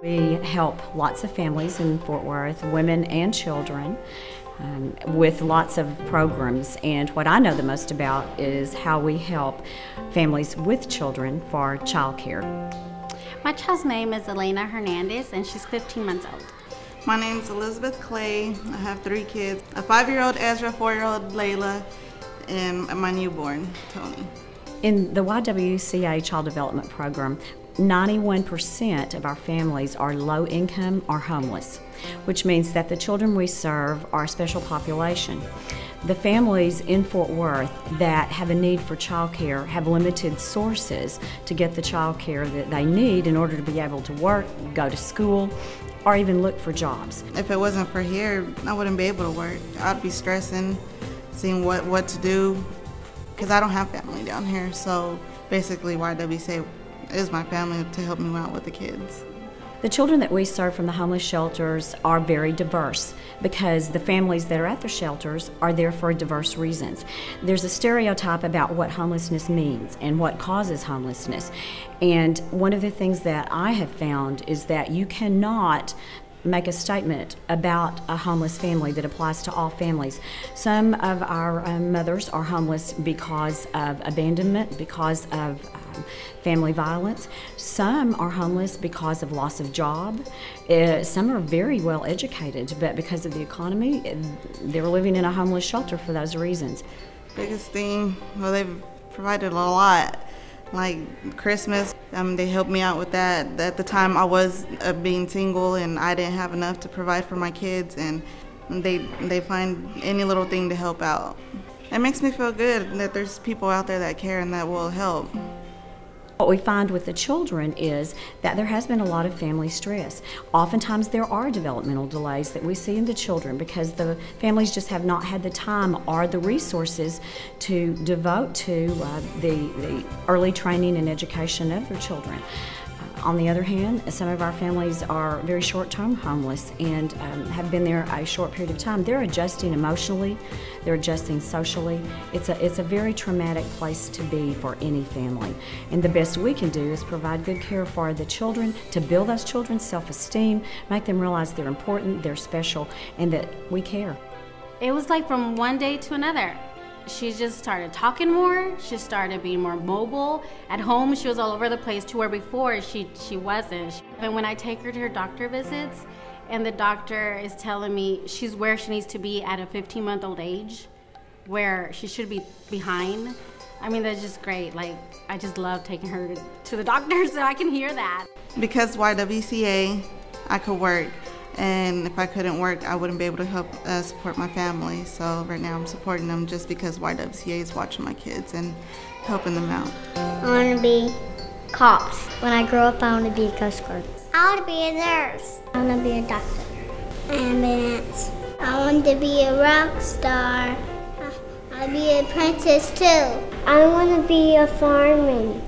We help lots of families in Fort Worth, women and children, with lots of programs. And what I know the most about is how we help families with children for child care. My child's name is Elena Hernandez, and she's 15 months old. My name's Elizabeth Clay. I have 3 kids, a 5-year-old Ezra, 4-year-old Layla, and my newborn, Tony. In the YWCA Child Development Program, 91% of our families are low income or homeless, which means that the children we serve are a special population. The families in Fort Worth that have a need for child care have limited sources to get the child care that they need in order to be able to work, go to school, or even look for jobs. If it wasn't for here, I wouldn't be able to work. I'd be stressing, seeing what to do, because I don't have family down here. So basically YWCA is my family to help me out with the kids. The children that we serve from the homeless shelters are very diverse because the families that are at the shelters are there for diverse reasons. There's a stereotype about what homelessness means and what causes homelessness. And one of the things that I have found is that you cannot make a statement about a homeless family that applies to all families. Some of our mothers are homeless because of abandonment, because of family violence. Some are homeless because of loss of job. Some are very well educated, but because of the economy, they're living in a homeless shelter for those reasons. Biggest thing, well, they've provided a lot. Like Christmas, they helped me out with that. At the time I was being single and I didn't have enough to provide for my kids, and they find any little thing to help out. It makes me feel good that there's people out there that care and that will help. What we find with the children is that there has been a lot of family stress. Oftentimes there are developmental delays that we see in the children because the families just have not had the time or the resources to devote to the early training and education of their children. On the other hand, some of our families are very short-term homeless and have been there a short period of time. They're adjusting emotionally, they're adjusting socially. It's a very traumatic place to be for any family. And the best we can do is provide good care for the children, to build those children's self-esteem, make them realize they're important, they're special, and that we care. It was like from one day to another. She just started talking more, she started being more mobile. At home, she was all over the place to where before she wasn't. And when I take her to her doctor visits, and the doctor is telling me she's where she needs to be at a 15-month-old age, where she should be behind. I mean, that's just great. Like, I just love taking her to the doctor so I can hear that. Because YWCA, I could work. And if I couldn't work, I wouldn't be able to help support my family. So right now I'm supporting them just because YWCA is watching my kids and helping them out. I want to be cops. When I grow up, I want to be a Coast Guard. I want to be a nurse. I want to be a doctor. Ambulance. I want to be a rock star. I want to be a princess too. I want to be a fireman.